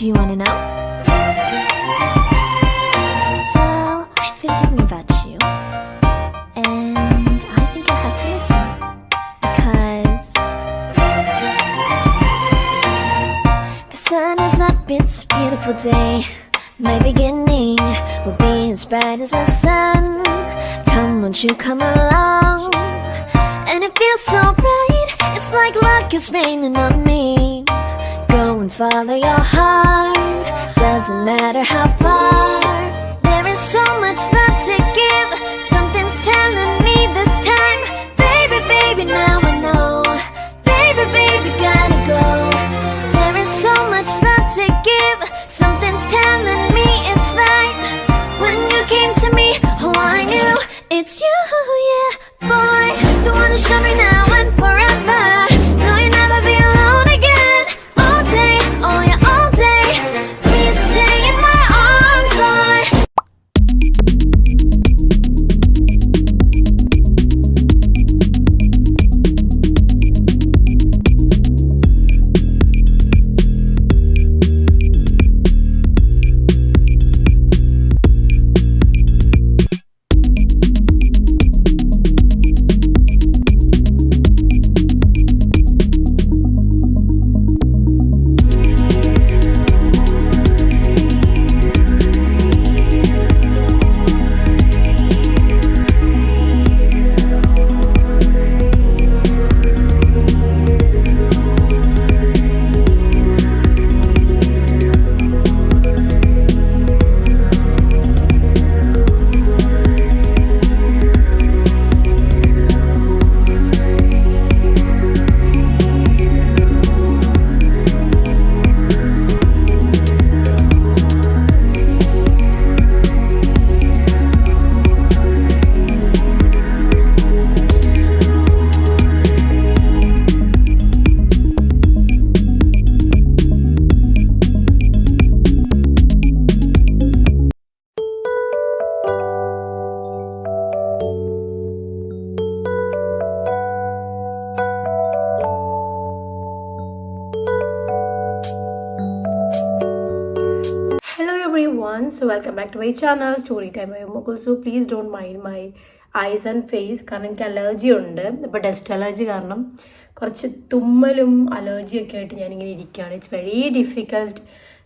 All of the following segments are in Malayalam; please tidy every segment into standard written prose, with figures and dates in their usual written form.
Do you want to know? Well, I've been thinking about you, and I think I have to listen, because the sun is up, it's a beautiful day. My beginning will be as bright as the sun. Come, won't you come along? And it feels so bright, it's like luck is raining on me. Go and follow your heart, doesn't matter how far. There is so much love to give, something's telling me this time. Baby, baby, now I know. Baby, baby, gotta go. There is so much love to give, something's telling me it's right. When you came to me, oh I knew it's you, yeah, boy. The one to show me now and forever. No, you'll never be alone again. All day, oh yeah, all day. Please stay in my arms, boy. Hello everyone, so welcome back to my channel Story Time by Mukul. So please don't mind my eyes and face കാരണം എനിക്ക് അലർജി ഉണ്ട്. അപ്പോൾ ഡസ്റ്റ് അലർജി കാരണം കുറച്ച് തുമ്മലും അലർജിയൊക്കെ ആയിട്ട് ഞാനിങ്ങനെ ഇരിക്കുകയാണ്. It's very difficult.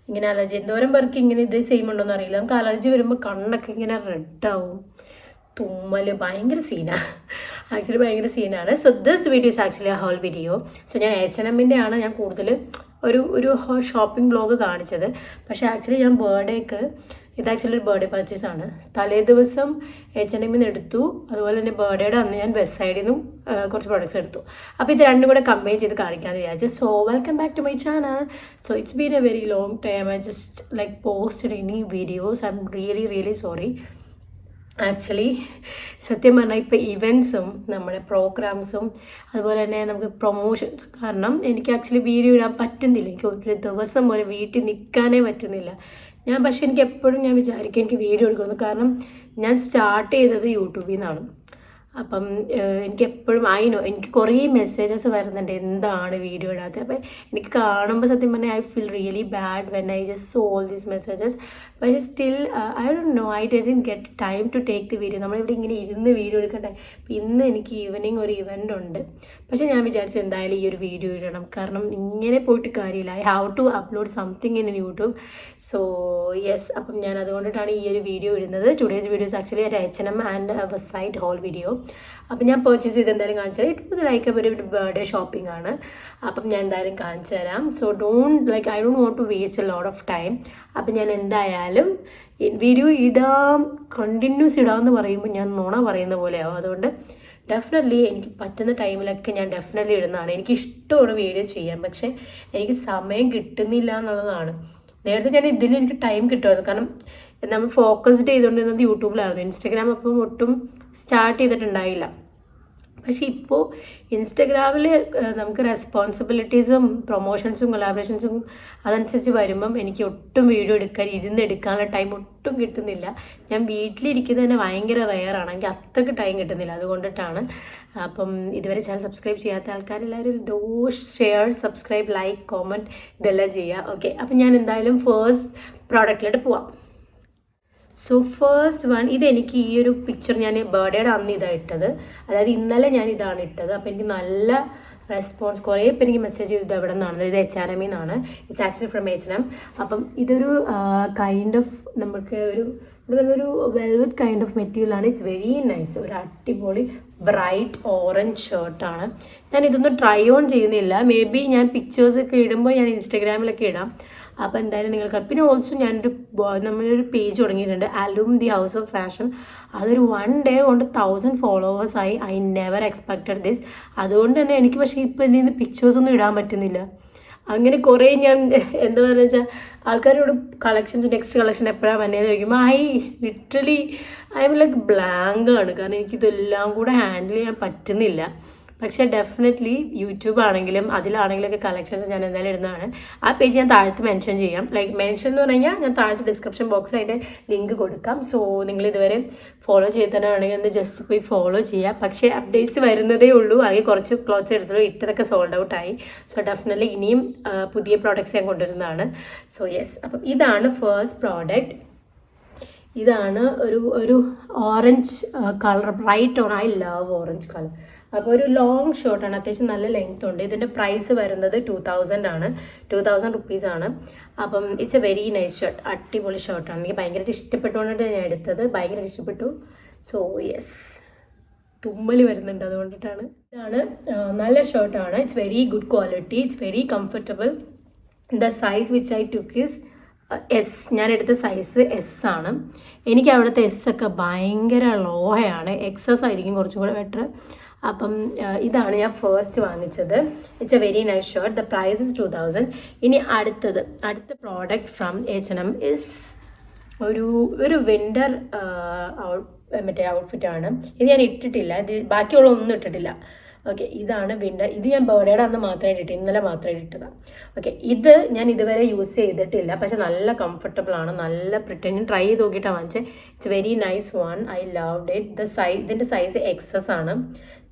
ഇങ്ങനെ അലർജി എന്തോരം പേർക്ക് ഇങ്ങനെ ഇത് സെയിം ഉണ്ടോയെന്ന് അറിയില്ല. നമുക്ക് അലർജി വരുമ്പോൾ കണ്ണൊക്കെ ഇങ്ങനെ റെഡാവും, തുമ്മൽ ഭയങ്കര സീനാണ്. ആക്ച്വലി ഭയങ്കര സീനാണ്. So this video is actually a haul video. So ഞാൻ H&Mൻ്റെ ആണ് ഞാൻ കൂടുതൽ ഒരു ഷോപ്പിംഗ് വ്ലോഗ് കാണിച്ചത്. പക്ഷേ ആക്ച്വലി ഞാൻ ബർത്ത്ഡേക്ക് ഇത് ആക്ച്വലി ഒരു ബർത്ത്ഡേ പർച്ചേസാണ്. തലേ ദിവസം H&Mന്ന് എടുത്തു, അതുപോലെ തന്നെ ബർത്ത്ഡേയുടെ അന്ന് ഞാൻ വെസ്റ്റ് സൈഡിൽ നിന്നും കുറച്ച് പ്രോഡക്റ്റ്സ് എടുത്തു. അപ്പോൾ ഇത് രണ്ടും കൂടെ കമ്പൈൻ ചെയ്ത് കാണിക്കാമെന്ന് വിചാരിച്ചു. So welcome back to my channel. So it's been a very long time I just like posted any videos. I'm really sorry. Actually സത്യം പറഞ്ഞാൽ ഇപ്പോൾ ഇവൻറ്റ്സും നമ്മുടെ പ്രോഗ്രാംസും അതുപോലെ തന്നെ നമുക്ക് പ്രൊമോഷൻസ് കാരണം എനിക്ക് ആക്ച്വലി വീഡിയോ ഇടാൻ പറ്റുന്നില്ല. എനിക്ക് ഒരു ദിവസം ഒരു വീട്ടിൽ നിൽക്കാനേ പറ്റുന്നില്ല. പക്ഷേ എനിക്ക് എപ്പോഴും ഞാൻ വിചാരിക്കും എനിക്ക് വീഡിയോ എടുക്കുന്നു. കാരണം ഞാൻ സ്റ്റാർട്ട് ചെയ്തത് യൂട്യൂബിൽ നിന്നാണ്. അപ്പം എനിക്ക് എപ്പോഴും എനിക്ക് കുറേ മെസ്സേജസ് വരുന്നുണ്ട് എന്താണ് വീഡിയോ ഇടാത്തത്. അപ്പം എനിക്ക് കാണുമ്പോൾ സത്യം പറഞ്ഞാൽ I feel really bad when I just saw all these messages. പക്ഷേ still I don't know, I didn't get time to take the video. നമ്മളിവിടെ ഇങ്ങനെ ഇരുന്ന് വീഡിയോ എടുക്കണ്ടേ. അപ്പം ഇന്ന് എനിക്ക് ഈവനിങ് ഒരു ഇവൻ്റ് ഉണ്ട്. പക്ഷേ ഞാൻ വിചാരിച്ചു എന്തായാലും ഈ ഒരു വീഡിയോ ഇടണം. കാരണം ഇങ്ങനെ പോയിട്ട് കാര്യമില്ല. I have to upload something in YouTube. So yes, അപ്പം ഞാൻ അതുകൊണ്ടിട്ടാണ് ഈ ഒരു വീഡിയോ ഇടുന്നത്. ടുഡേസ് വീഡിയോസ് ആക്ച്വലി ഒരു H&M and Westside haul video. അപ്പം ഞാൻ പർച്ചേസ് ചെയ്ത് എന്തായാലും കാണിച്ചാൽ ഇറ്റ് വാസ് ലൈക്ക് ഒരു ബർത്ത്ഡേ ഷോപ്പിംഗ് ആണ്. അപ്പം ഞാൻ എന്തായാലും കാണിച്ചു തരാം. So I don't want to waste a lot of time. അപ്പം ഞാൻ എന്തായാലും വീഡിയോ ഇടാം, കണ്ടിന്യൂസ് ഇടാമെന്ന് പറയുമ്പോൾ ഞാൻ നുണ പറയുന്ന പോലെയാവും. അതുകൊണ്ട് ഡെഫിനറ്റ്ലി എനിക്ക് പറ്റുന്ന ടൈമിലൊക്കെ ഞാൻ ഡെഫിനറ്റ്ലി ഇടുന്നതാണ്. എനിക്ക് ഇഷ്ടമാണ് വീഡിയോ ചെയ്യാൻ, പക്ഷേ എനിക്ക് സമയം കിട്ടുന്നില്ല എന്നുള്ളതാണ്. നേരത്തെ ഞാൻ ഇതിന് എനിക്ക് ടൈം കിട്ടുമായിരുന്നു. കാരണം നമ്മൾ ഫോക്കസ്ഡ് ചെയ്തുകൊണ്ടിരുന്നത് യൂട്യൂബിലായിരുന്നു. ഇൻസ്റ്റഗ്രാം അപ്പം ഒട്ടും സ്റ്റാർട്ട് ചെയ്തിട്ടുണ്ടായില്ല. പക്ഷേ ഇപ്പോൾ ഇൻസ്റ്റഗ്രാമിൽ നമുക്ക് റെസ്പോൺസിബിലിറ്റീസും പ്രൊമോഷൻസും കൊളാബറേഷൻസും അതനുസരിച്ച് വരുമ്പം എനിക്ക് ഒട്ടും വീഡിയോ എടുക്കാനുള്ള ടൈം ഒട്ടും കിട്ടുന്നില്ല. ഞാൻ വീട്ടിലിരിക്കുന്നത് തന്നെ ഭയങ്കര റെയറാണ്, എനിക്ക് അത്രയ്ക്ക് ടൈം കിട്ടുന്നില്ല. അതുകൊണ്ടിട്ടാണ്. അപ്പം ഇതുവരെ ചാനൽ സബ്സ്ക്രൈബ് ചെയ്യാത്ത ആൾക്കാരെല്ലാവരും ഡോ ഷെയർ സബ്സ്ക്രൈബ് ലൈക്ക് കോമൻറ്റ് ഇതെല്ലാം ചെയ്യുക. ഓക്കെ, അപ്പം ഞാൻ എന്തായാലും ഫേസ്റ്റ് പ്രോഡക്റ്റിലോട്ട് പോവാം. സോ ഫസ്റ്റ് വൺ, ഇതെനിക്ക് ഈ ഒരു പിക്ചർ ഞാൻ ബർത്ത്ഡേയുടെ അന്ന് ഇതാണ് ഇട്ടത്, അതായത് ഇന്നലെ ഞാൻ ഇതാണ് ഇട്ടത്. അപ്പോൾ എനിക്ക് നല്ല റെസ്പോൺസ്, കുറേ പേര് എനിക്ക് മെസ്സേജ് ചെയ്തത് എവിടെ നിന്നാണ്, ഇത് H&M നിന്നാണ്. It's actually from H&M. അപ്പം ഇതൊരു കൈൻഡ് ഓഫ് നമുക്ക് ഒരു വെൽവെറ്റ് കൈൻഡ് ഓഫ് മെറ്റീരിയലാണ്. It's very nice. ഒരു അടിപൊളി ബ്രൈറ്റ് ഓറഞ്ച് ഷർട്ടാണ്. ഞാൻ ഇതൊന്നും ട്രൈ ഓൺ ചെയ്യുന്നില്ല, മേ ബി ഞാൻ പിക്ചേഴ്സൊക്കെ ഇടുമ്പോൾ ഞാൻ ഇൻസ്റ്റാഗ്രാമിലൊക്കെ ഇടാം. അപ്പോൾ എന്തായാലും നിങ്ങൾക്ക്, പിന്നെ ഓൾസോ നമ്മളൊരു പേജ് തുടങ്ങിയിട്ടുണ്ട്, അലൂം ദി ഹൗസ് ഓഫ് ഫാഷൻ. അതൊരു 1 day കൊണ്ട് 1000 ഫോളോവേഴ്സായി. I never expected this. അതുകൊണ്ട് തന്നെ എനിക്ക് പക്ഷേ ഇപ്പോൾ ഇതിൽ നിന്ന് പിക്ചേഴ്സൊന്നും ഇടാൻ പറ്റുന്നില്ല. അങ്ങനെ കുറേ ഞാൻ എന്താ പറയുക വെച്ചാൽ ആൾക്കാരോട് നെക്സ്റ്റ് കളക്ഷൻ എപ്പോഴാണ് വന്നതെന്ന് ചോദിക്കുമ്പോൾ literally I M like blank ആണ്. കാരണം എനിക്കിതെല്ലാം കൂടെ ഹാൻഡിൽ ചെയ്യാൻ പറ്റുന്നില്ല. പക്ഷേ ഡെഫിനറ്റ്ലി യൂട്യൂബ് ആണെങ്കിലും അതിലാണെങ്കിലൊക്കെ കളക്ഷൻസ് ഞാൻ എന്തായാലും ഇടുന്നതാണ്. ആ പേജ് ഞാൻ താഴത്ത് മെൻഷൻ ചെയ്യാം. ലൈക്ക് മെൻഷൻ എന്ന് പറഞ്ഞു കഴിഞ്ഞാൽ ഞാൻ താഴത്ത് ഡിസ്ക്രിപ്ഷൻ ബോക്സിൽ അതിൻ്റെ ലിങ്ക് കൊടുക്കാം. സോ നിങ്ങൾ ഇതുവരെ ഫോളോ ചെയ്തിട്ടാണെങ്കിൽ ഒന്ന് ജസ്റ്റ് പോയി ഫോളോ ചെയ്യുക. പക്ഷേ അപ്ഡേറ്റ്സ് വരുന്നതേ ഉള്ളൂ. ആകെ കുറച്ച് ക്ലോത്ത്സ് എടുത്തുള്ളൂ, ഇട്ടതൊക്കെ സോൾഡ് ഔട്ട് ആയി. സോ ഡെഫിനറ്റ്ലി ഇനിയും പുതിയ പ്രോഡക്റ്റ്സ് ഞാൻ കൊണ്ടുവരുന്നതാണ്. സോ യെസ്, അപ്പം ഇതാണ് ഫസ്റ്റ് പ്രോഡക്റ്റ്. ഇതാണ് ഒരു orange colour, bright on. I love orange colour. അപ്പോൾ ഒരു ലോങ് ഷർട്ടാണ്, അത്യാവശ്യം നല്ല ലെങ്ത് ഉണ്ട്. ഇതിൻ്റെ പ്രൈസ് വരുന്നത് 2000 ആണ്, 2000 റുപ്പീസാണ്. അപ്പം it's a very nice shirt, അടിപൊളി ഷർട്ടാണ്. എനിക്ക് ഭയങ്കരമായിട്ട് ഇഷ്ടപ്പെട്ടുകൊണ്ടിട്ട് ഞാൻ എടുത്തത്, ഭയങ്കര ഇഷ്ടപ്പെട്ടു. സോ യെസ്, തുമ്മൽ വരുന്നുണ്ട് അതുകൊണ്ടിട്ടാണ്. ഇതാണ് നല്ല ഷർട്ടാണ്. It's very good quality, it's very comfortable. The size which I took is S. ഞാൻ എടുത്ത സൈസ് എസ് ആണ്. എനിക്ക് അവിടുത്തെ എസ് ഒക്കെ ഭയങ്കര ലോഹയാണ്, എക്സസ് ആയിരിക്കും കുറച്ചും കൂടെ ബെറ്റർ. അപ്പം ഇതാണ് ഞാൻ ഫസ്റ്റ് വാങ്ങിച്ചത്. It's a very nice shirt. The price is 2000. ഇനി അടുത്ത പ്രോഡക്റ്റ് ഫ്രം H&M ഇസ് ഒരു വിൻ്റർ ഔട്ട്ഫിറ്റാണ്. ഇത് ഞാൻ ഇട്ടിട്ടില്ല, ഇത് ബാക്കിയുള്ള ഒന്നും ഇട്ടിട്ടില്ല. ഓക്കെ, ഇതാണ് വിൻ്റർ. ഇത് ഞാൻ ബർത്ത്ഡേയുടെ അന്ന് മാത്രമായിട്ട് ഇട്ടു, ഇന്നലെ മാത്രമായിട്ട് ഇട്ടതാണ്. ഓക്കെ, ഇത് ഞാൻ ഇതുവരെ യൂസ് ചെയ്തിട്ടില്ല, പക്ഷെ നല്ല കംഫർട്ടബിൾ ആണ്, നല്ല പ്രിന്റ്. ഞാൻ ട്രൈ ചെയ്ത് നോക്കിയിട്ടാണ് വാങ്ങിച്ചത്. It's very nice one, I loved it. ഇതിൻ്റെ സൈസ് എക്സസ് ആണ്,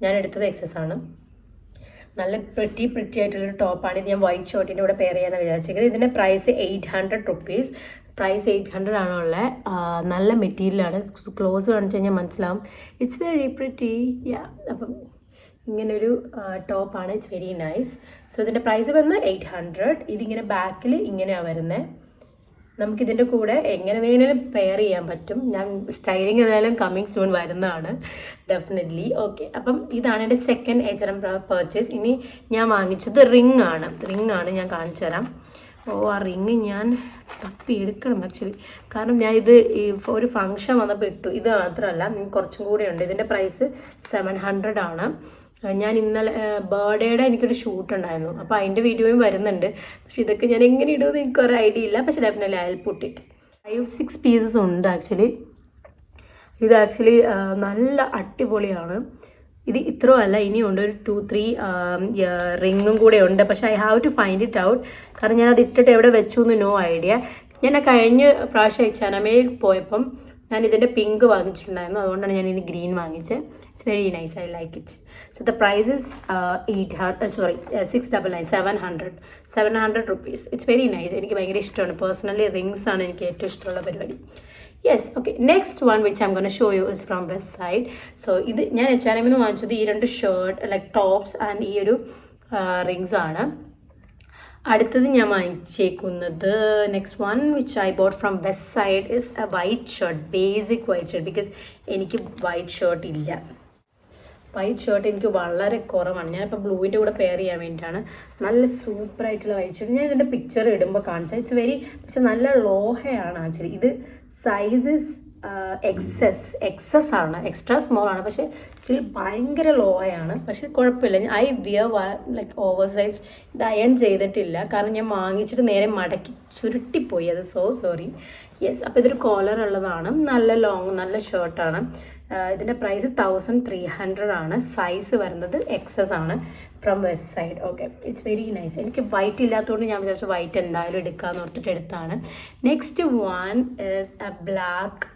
ഞാൻ എടുത്തത് എക്സസ് ആണ്. നല്ല പ്രിറ്റി ആയിട്ടുള്ളൊരു ടോപ്പാണ്. ഇത് ഞാൻ വൈറ്റ് ഷർട്ടിൻ്റെ കൂടെ പെയർ ചെയ്യാനാണ് വിചാരിച്ചിരിക്കുന്നത്. ഇതിൻ്റെ പ്രൈസ് 800 റുപ്പീസ്. പ്രൈസ് 800 ആണുള്ള നല്ല മെറ്റീരിയലാണ്. ക്ലോസ് കാണിച്ചു കഴിഞ്ഞാൽ മനസ്സിലാവും. It's very pretty. അപ്പം ഇങ്ങനൊരു ടോപ്പാണ്. It's very nice. സോ ഇതിൻ്റെ പ്രൈസ് വന്ന് 800. ഇതിങ്ങനെ ബാക്കിൽ ഇങ്ങനെയാണ് വരുന്നത്. നമുക്കിതിൻ്റെ കൂടെ എങ്ങനെ വേണേലും പെയർ ചെയ്യാൻ പറ്റും. ഞാൻ സ്റ്റൈലിംഗ് ഏതായാലും കമ്മിങ് സൂൺ വരുന്നതാണ് ഡെഫിനറ്റ്ലി. ഓക്കെ, അപ്പം ഇതാണ് എൻ്റെ സെക്കൻഡ് H&M പർച്ചേസ്. ഇനി ഞാൻ വാങ്ങിച്ചത് റിംഗ് ആണ്. ഞാൻ കാണിച്ചു തരാം. ആ റിങ് ഞാൻ തപ്പിയെടുക്കണം ആക്ച്വലി. കാരണം ഞാൻ ഇത് ഒരു ഫംഗ്ഷൻ വന്നപ്പോൾ ഇട്ടു. ഇത് മാത്രമല്ല, കുറച്ചും കൂടെ ഉണ്ട്. ഇതിൻ്റെ പ്രൈസ് 700 ആണ്. ഞാൻ ഇന്നലെ ബർത്ത്ഡേയുടെ എനിക്കൊരു ഷൂട്ട് ഉണ്ടായിരുന്നു, അപ്പോൾ അതിൻ്റെ വീഡിയോയും വരുന്നുണ്ട്. പക്ഷെ ഇതൊക്കെ ഞാൻ എങ്ങനെ ഇടുമെന്ന് എനിക്കൊരു ഐഡിയ ഇല്ല. പക്ഷെ definitely I will put it. 5-6 pieces ഉണ്ട് ആക്ച്വലി. ഇത് ആക്ച്വലി നല്ല അടിപൊളിയാണ്. ഇത് ഇത്രയും അല്ല, ഇനിയുണ്ട് ഒരു 2-3 റിങ്ങും കൂടെ ഉണ്ട്. പക്ഷേ I have to find it out. കാരണം ഞാനത് ഇട്ടിട്ട് എവിടെ വെച്ചു എന്ന് നോ ഐഡിയ. ഞാൻ കഴിഞ്ഞ പ്രാവശ്യം H&M പോയപ്പം ഞാൻ ഇതിൻ്റെ പിങ്ക് വാങ്ങിച്ചിട്ടുണ്ടായിരുന്നു, അതുകൊണ്ടാണ് ഞാൻ ഇനി ഗ്രീൻ വാങ്ങിച്ചത്. It's very nice, I like it. So the price is 700 rupees. It's very nice. എനിക്ക് ഭയങ്കര ഇഷ്ടമാണ്. പേഴ്സണലി റിങ്സ് ആണ് എനിക്ക് ഏറ്റവും ഇഷ്ടമുള്ള പരിപാടി. Yes, okay. Next one which I M gonna show you is from west side. So ഇത് ഞാൻ H&M വാങ്ങിച്ചത് ഈ 2 ഷർട്ട് ലൈക്ക് ടോപ്സ് ആൻഡ് ഈ ഒരു റിങ്സ് ആണ്. അടുത്തത് ഞാൻ വാങ്ങിച്ചേക്കുന്നത് next one which I bought from Westside is a white shirt, basic white shirt. Because എനിക്ക് വൈറ്റ് ഷർട്ട് ഇല്ല. വൈറ്റ് ഷർട്ട് എനിക്ക് വളരെ കുറവാണ്. ഞാനിപ്പോൾ ബ്ലൂവിൻ്റെ കൂടെ പെയർ ചെയ്യാൻ വേണ്ടിയിട്ടാണ്. നല്ല സൂപ്പറായിട്ടുള്ള വൈറ്റ് ഷർട്ട്. ഞാൻ ഇതിൻ്റെ പിക്ചർ ഇടുമ്പോൾ കാണിച്ചാൽ ഇറ്റ്സ് വെരി, പക്ഷെ നല്ല ലോഹയാണ് ആക്ച്വലി. ഇത് സൈസസ് എക്സസ് ആണ്, എക്സ്ട്രാ സ്മോൾ ആണ്. പക്ഷേ സ്റ്റിൽ ഭയങ്കര ലോയാണ്. പക്ഷെ കുഴപ്പമില്ല. I wear like over size. ഇത് അയൺ ചെയ്തിട്ടില്ല, കാരണം ഞാൻ വാങ്ങിച്ചിട്ട് നേരെ മടക്കി ചുരുട്ടിപ്പോയി. അത് സോ സോറി. യെസ്, അപ്പോൾ ഇതൊരു കോളർ ഉള്ളതാണ്. നല്ല ലോങ്, നല്ല ഷർട്ടാണ്. ഇതിൻ്റെ പ്രൈസ് 1300 ആണ്. സൈസ് വരുന്നത് XS ആണ്. From Westside. Okay, it's very nice. എനിക്ക് വൈറ്റ് ഇല്ലാത്തതുകൊണ്ട് ഞാൻ വിചാരിച്ചു വൈറ്റ് എന്തായാലും എടുക്കാമെന്ന് ഓർത്തിട്ട് എടുത്താണ്. Next one is a black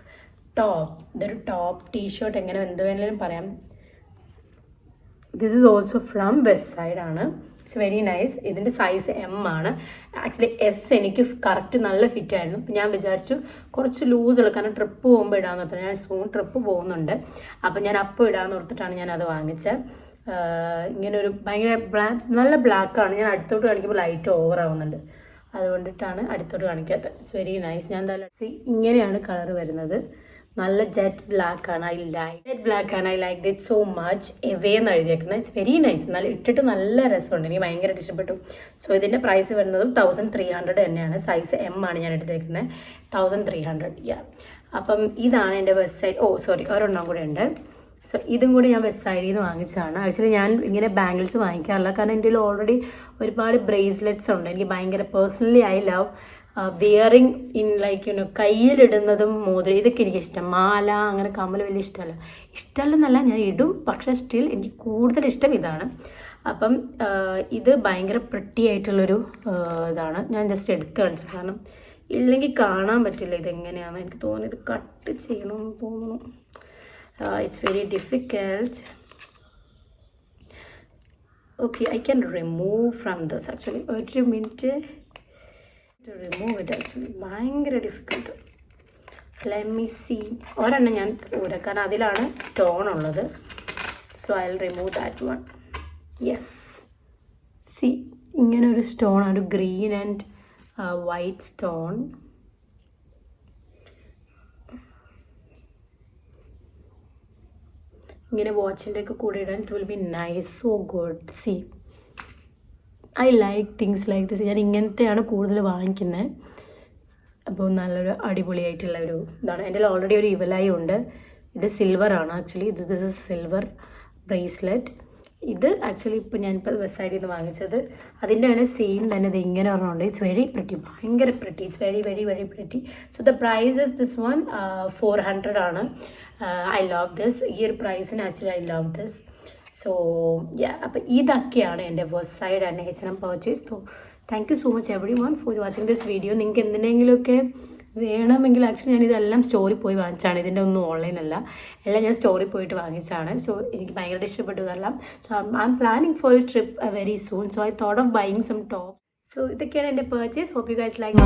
top. ഇതൊരു ടോപ്പ് ടീഷർട്ട്, എങ്ങനെ എന്ത് വേണമെങ്കിലും പറയാം. This is also from Westside ആണ്. It's very nice. ഇതിൻ്റെ സൈസ് M ആണ്. ആക്ച്വലി S എനിക്ക് കറക്റ്റ് നല്ല ഫിറ്റ് ആയിരുന്നു. അപ്പം ഞാൻ വിചാരിച്ചു കുറച്ച് ലൂസുള്ള, കാരണം ട്രിപ്പ് പോകുമ്പോൾ ഇടാമെന്ന് ഓർത്തിട്ട്. ഞാൻ സൂൺ ട്രിപ്പ് പോകുന്നുണ്ട്, അപ്പം ഞാൻ അപ്പോൾ ഇടാമെന്ന് ഓർത്തിട്ടാണ് ഞാനത് വാങ്ങിച്ചത്. ഇങ്ങനെ ഒരു ഭയങ്കര നല്ല ബ്ലാക്കാണ്. ഞാൻ അടുത്തോട്ട് കാണിക്കുമ്പോൾ ലൈറ്റ് ഓവർ ആവുന്നുണ്ട്, അതുകൊണ്ടിട്ടാണ് അടുത്തോട്ട് കാണിക്കാത്തത്. It's very nice. ഞാൻ എന്തായാലും ഇങ്ങനെയാണ് കളർ വരുന്നത്. നല്ല ജെറ്റ് ബ്ലാക്ക് ആണ്. I like it so much. Away എന്ന് എഴുതിയേക്കുന്നത്. It's very nice. നല്ല ഇട്ടിട്ട് നല്ല രസമുണ്ട്. എനിക്ക് ഭയങ്കരമായിട്ട് ഇഷ്ടപ്പെട്ടു. സോ ഇതിൻ്റെ പ്രൈസ് വരുന്നതും 1300 തന്നെയാണ്. സൈസ് M ആണ് ഞാൻ എടുത്തേക്കുന്നത്. 1300. യാ, അപ്പം ഇതാണ് എൻ്റെ വെസ്റ്റ് സൈഡ്. ഒരെണ്ണം കൂടെ ഉണ്ട്. സോ ഇതും കൂടി ഞാൻ വെസ്റ്റ് സൈഡിൽ നിന്ന് വാങ്ങിച്ചതാണ്. ആക്ച്വലി ഞാൻ ഇങ്ങനെ ബാംഗിൾസ് വാങ്ങിക്കാറില്ല, കാരണം എൻ്റെ കയ്യിൽ ഓൾറെഡി ഒരുപാട് ബ്രേസ്ലെറ്റ്സ് ഉണ്ട്. എനിക്ക് ഭയങ്കര personally I love wearing in like കയ്യിലിടുന്നതും മോതിരം, ഇതൊക്കെ എനിക്കിഷ്ടം. മാല അങ്ങനെ കമ്മൽ വലിയ ഇഷ്ടമല്ലെന്നല്ല, ഞാൻ ഇടും, പക്ഷേ സ്റ്റിൽ എനിക്ക് കൂടുതൽ ഇഷ്ടം ഇതാണ്. അപ്പം ഇത് ഭയങ്കര പ്രിട്ടി ആയിട്ടുള്ളൊരു ഇതാണ്. ഞാൻ ജസ്റ്റ് എടുത്ത് കാണിച്ചു, കാരണം ഇല്ലെങ്കിൽ കാണാൻ പറ്റില്ല ഇതെങ്ങനെയാണെന്ന്. എനിക്ക് തോന്നുന്നു ഇത് കട്ട് ചെയ്യണമെന്ന് തോന്നുന്നു. It's very difficult. Okay, I can remove from this actually. Wait a minute to remove it actually. ഭയങ്കര ഡിഫിക്കൽട്ട്. Let me see. ഒരെണ്ണം ഞാൻ ഊരാം, കാരണം അതിലാണ് സ്റ്റോൺ ഉള്ളത്. So I'll remove that one. Yes. See, ഇങ്ങനെ ഒരു സ്റ്റോൺ, ഒരു ഗ്രീൻ ആൻഡ് വൈറ്റ് സ്റ്റോൺ. ഇങ്ങനെ വാച്ചിൻ്റെ ഒക്കെ കൂടെ ഇടാൻ it will be nice. So good. C, I like things like this. ഞാൻ ഇങ്ങനത്തെയാണ് കൂടുതൽ വാങ്ങിക്കുന്നത്. അപ്പോൾ നല്ലൊരു അടിപൊളിയായിട്ടുള്ള ഒരു ഇതാണ്. എൻ്റെ ഓൾറെഡി ഒരു ഇവലായി ഉണ്ട്. ഇത് സിൽവറാണ് actually. This is silver bracelet. ഇത് ആക്ച്വലി ഇപ്പോൾ ഞാനിപ്പോൾ വെസ്റ്റ് സൈഡിൽ നിന്ന് വാങ്ങിച്ചത്. അതിൻ്റെ തന്നെ സെയിം തന്നെ ഇത് ഇങ്ങനെ പറഞ്ഞുകൊണ്ട്. ഇറ്റ്സ് വെരി പ്രിറ്റി, ഭയങ്കര pretty. It's very very very pretty. So the price is this one 400 ആണ്. I love this. ഈ ഒരു പ്രൈസിന് actually I love this. So yeah, അപ്പോൾ ഇതൊക്കെയാണ് എൻ്റെ Westside and H&M purchase. So thank you so much everyone for watching this video. നിങ്ങൾക്ക് എന്തിനെങ്കിലുമൊക്കെ വേണമെങ്കിൽ ആക്ച്വലി ഞാൻ ഇതെല്ലാം സ്റ്റോറിൽ പോയി വാങ്ങിച്ചാണ്. ഇതിൻ്റെ ഒന്നും ഓൺലൈനല്ല, എല്ലാം ഞാൻ സ്റ്റോറിൽ പോയിട്ട് വാങ്ങിച്ചാണ്. സോ എനിക്ക് ഭയങ്കര ഇഷ്ടപ്പെട്ടു ഇതെല്ലാം. So I am planning for a trip very soon. So I thought of buying some top. So ഇതൊക്കെയാണ് എൻ്റെ purchase. Hope you guys like.